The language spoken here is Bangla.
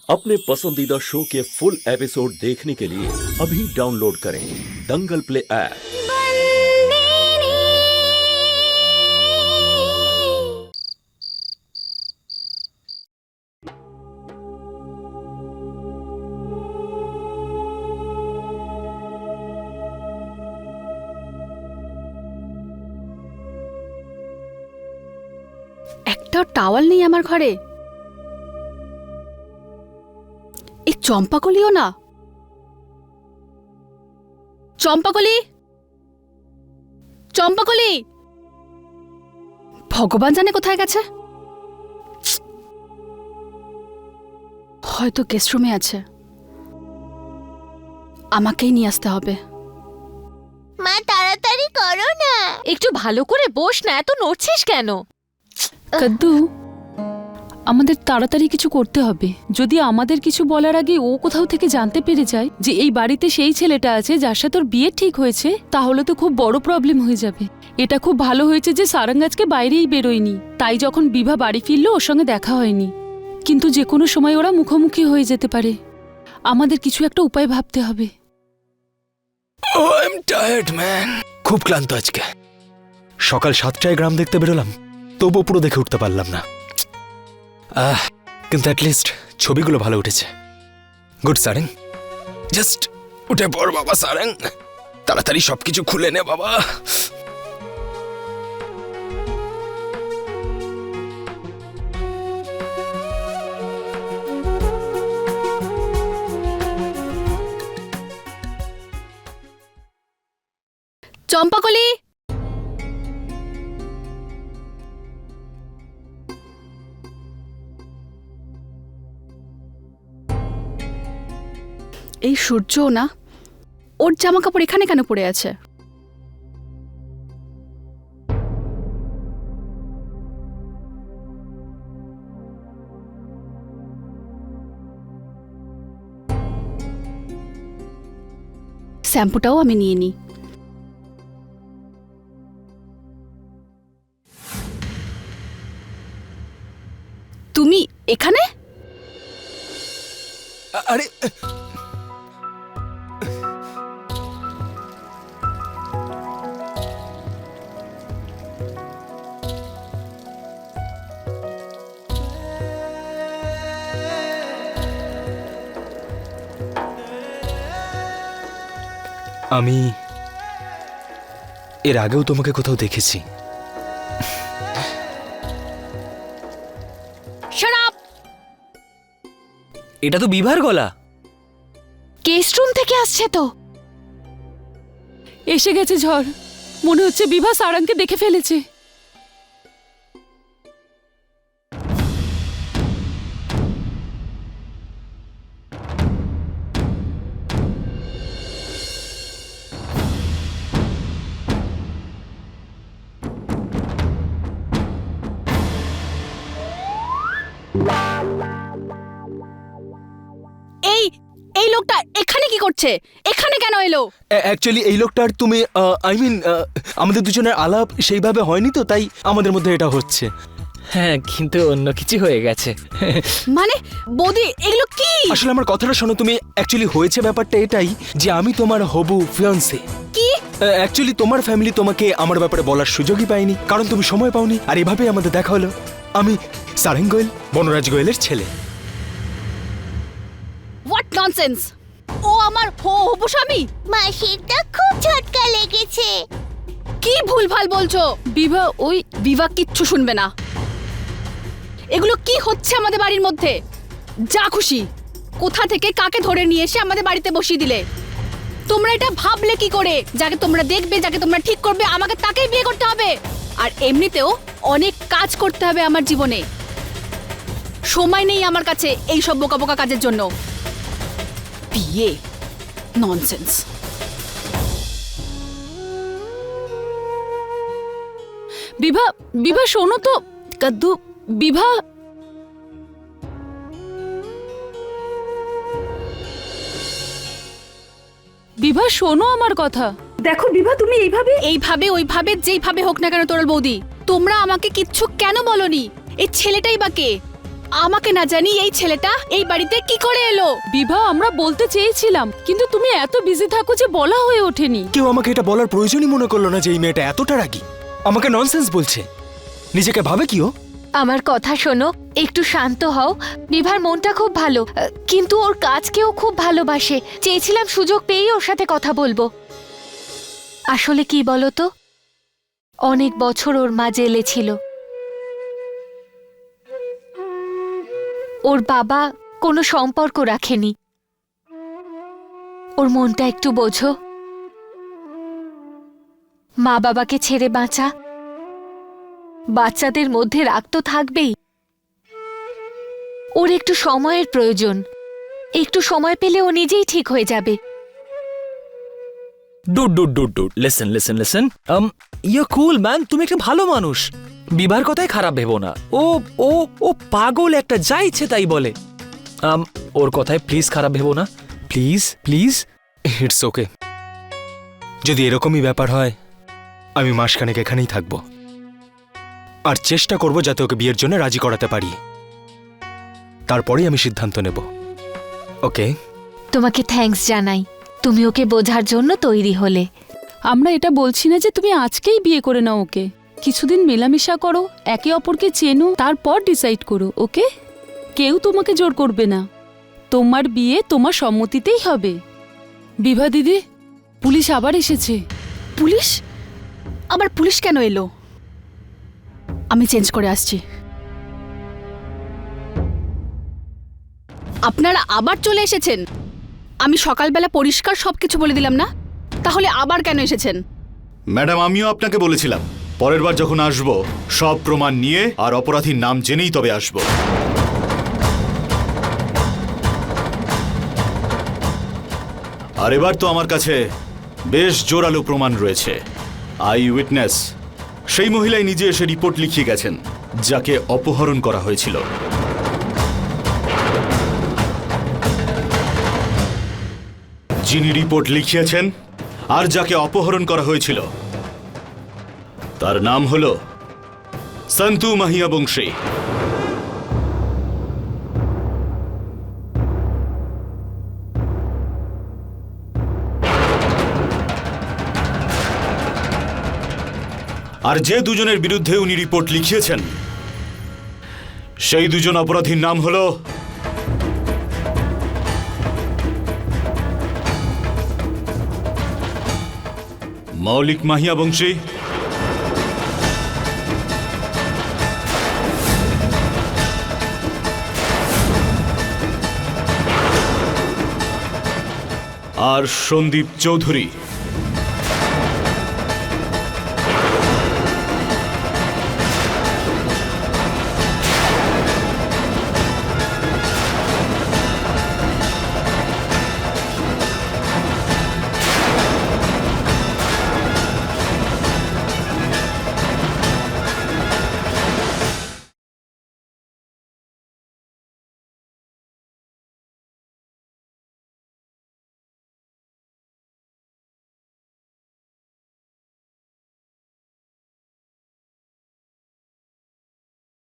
अपने पसंदीदा शो के फुल एपिसोड देखने के लिए अभी डाउनलोड करें दंगल प्ले ऐप। একটা টাওয়াল নেই আমার ঘরে। এই চম্পাকলিও না। চম্পাকলি, চম্পাকলি, ভগবান জানে কোথায় গেছে। হয়তো গেস্ট রুমে আছে। আমাকেই নিয়ে আসতে হবে। মা তাড়াতাড়ি করো না। একটু ভালো করে বস না, এত নড়ছিস কেন? কদ্দু, আমাদের তাড়াতাড়ি কিছু করতে হবে। যদি আমাদের কিছু বলার আগে ও কোথাও থেকে জানতে পেরে যায় যে এই বাড়িতে সেই ছেলেটা আছে যার সাথে ওর বিয়ে ঠিক হয়েছে, তাহলে তো খুব বড় প্রবলেম হয়ে যাবে। এটা খুব ভালো হয়েছে যে সারাঙ্গ আজকে বাইরেই বেরোয়নি, তাই যখন বিভা বাড়ি ফিরলো ওর সঙ্গে দেখা হয়নি। কিন্তু যে কোনো সময় ওরা মুখোমুখি হয়ে যেতে পারে। আমাদের কিছু একটা উপায় ভাবতে হবে। আই এম টায়ার্ড ম্যান, খুব ক্লান্ত আজকে। সকাল 7টায় গ্রাম দেখতে বেরোলাম, তবুও পুরো দেখে উঠতে পারলাম না। কিন্তু অ্যাটলিস্ট ছবিগুলো ভালো উঠেছে। গুড সারেং, জাস্ট উঠে পড় বাবা সারেং, তাড়াতাড়ি সবকিছু খুলে নে বাবা। চম্পাকলি, এই সূর্যও না, ওর জামা কাপড় এখানে কেন পড়ে আছে? শ্যাম্পুটাও আমি নিয়ে নিই। তুমি এখানে? আরে আমি এর আগেও তোমাকে কোথাও দেখেছি। Shut up! এটা তো বিভার গলা। গেস্ট রুম থেকে আসছে তো। এসে গেছে ঝড়, মনে হচ্ছে বিভা সারাঙ্গকে দেখে ফেলেছে। এই লোকটা এখানে কি করছে? এখানে কেন এলো? অ্যাকচুয়ালি এই লোকটার তুমি আই মিন আমাদের দুজনের আলাপ সেইভাবে হয়নি তো, তাই আমাদের মধ্যে এটা হচ্ছে। হ্যাঁ, কিন্তু অন্য কিছু হয়ে গেছে। মানে বৌদি, এগুলো কি? আসলে আমার কথাটা শোনো তুমি। অ্যাকচুয়ালি হয়েছে ব্যাপারটা এটাই যে আমি তোমার হবু ফিয়ান্সে। কি? অ্যাকচুয়ালি তোমার ফ্যামিলি তোমাকে আমার ব্যাপারে বলার সুযোগই পায়নি, কারণ তুমি সময় পাওনি। আর এভাবেই আমাদের দেখা হলো। আমি সারেং গোয়েল, বনরাজ গোয়েলের ছেলে। What nonsense! ও আমার হবু স্বামী। মাসিরটা খুব ঝটকা লেগেছে। কি ভুলভাল বলছো? বিভা কিচ্ছু শুনবে না। এগুলো কি হচ্ছে আমাদের বাড়ির মধ্যে? যা খুশি কোথা থেকে কাকে ধরে নিয়ে এসে আমাদের বাড়িতে বসিয়ে দিলে। তোমরা এটা ভাবলে কি করে? যাকে তোমরা দেখবে, যাকে তোমরা ঠিক করবে, আমাকে তাকেই বিয়ে করতে হবে। আর এমনিতেও অনেক কাজ করতে হবে আমার জীবনে। সময় নেই আমার কাছে এই সব বোকা বোকা কাজের জন্য। বিয়ে ননসেন্স। বিভা শোনো তো। কদ্দু, বিভা বিভা শোনো আমার কথা। দেখো বিভা, তুমি এইভাবে ওইভাবে যেইভাবে হোক না কেন তোরাল বৌদি, তোমরা আমাকে কিচ্ছু কেন বলনি? এই ছেলেটাই বা কে? আমাকে না জানি এই ছেলেটা এই বাড়িতে কি করে এলো? বিভা, আমরা বলতে চেয়েছিলাম, কিন্তু তুমি এত বিজি থাকো যে বলা হয়ে ওঠেনি। কেউ আমাকে এটা বলার প্রয়োজনই মনে করলো না যে এই মেয়েটা এতটা রাগী। আমাকে ননসেন্স বলছে। নিজেকে ভাবে কি ও? আমার কথা শোনো, একটু শান্ত হও। বিভার মনটা খুব ভালো, কিন্তু ওর কাজকেও খুব ভালোবাসে। চেয়েছিলাম সুযোগ পেয়েই ওর সাথে কথা বলবো। আসলে কি বলো তো, অনেক বছর ওর মা জেলে ছিল। ওর বাবা কোনো সম্পর্ক রাখেনি। ওর মনটা একটু বোঝো। মা বাবাকে ছেড়ে বাঁচা, বাচ্চাদের মধ্যে রাগ তো থাকবেই। ওর একটু সময়ের প্রয়োজন। একটু সময় পেলে ও নিজেই ঠিক হয়ে যাবে। Dude listen listen listen you cool man, তুমি একটা ভালো মানুষ। বিবার কথাই খারাপ ভেবো না। ও ও ও পাগল একটা, যা ইচ্ছে তাই বলে। ওর কথায় প্লিজ খারাপ ভেবো না। Please please, it's okay. যদি এরকমই ব্যাপার হয়, আমি মাসখানেক এখানেই থাকবো, আর চেষ্টা করব যাতে ওকে বিয়ের জন্য রাজি করাতে পারি। তারপরেই আমি সিদ্ধান্ত নেব। ওকে? তোমাকে থ্যাঙ্কস জানাই, তুমি ওকে বোঝার জন্য তৈরি হলে। আমরা এটা বলছি না যে তুমি আজকেই বিয়ে করে নাও ওকে। কিছুদিন মেলামেশা করো, একে অপরকে চেনো, তারপর ডিসাইড করো। ওকে? কেউ তোমাকে জোর করবে না। তোমার বিয়ে তোমার সম্মতিতেই হবে। বিভা দিদি, পুলিশ আবার এসেছে। পুলিশ? আবার পুলিশ কেন এলো? আমি চেঞ্জ করে আসছি। আপনারা আবার চলে এসেছেন? আমি সকালবেলা পরিষ্কার সবকিছু বলে দিলাম না? তাহলে আবার কেন এসেছেন? ম্যাডাম, আমিও আপনাকে বলেছিলাম পরের বার যখন আসব সব প্রমাণ নিয়ে আর অপরাধীর নাম জেনেই তবে আসব। আর এবার তো আমার কাছে বেশ জোরালো প্রমাণ রয়েছে। আই উইটনেস, সেই মহিলাই নিজে এসে রিপোর্ট লিখিয়ে গেছেন যাকে অপহরণ করা হয়েছিল। যিনি রিপোর্ট লিখিয়েছেন আর যাকে অপহরণ করা হয়েছিল তার নাম হল সন্তু মাহিয়া বংশী। আর যে দুজনের বিরুদ্ধে উনি রিপোর্ট লিখিয়েছেন সেই দুজন অপরাধীর নাম হল মৌলিক মাহিয়া বংশী আর সন্দীপ চৌধুরী।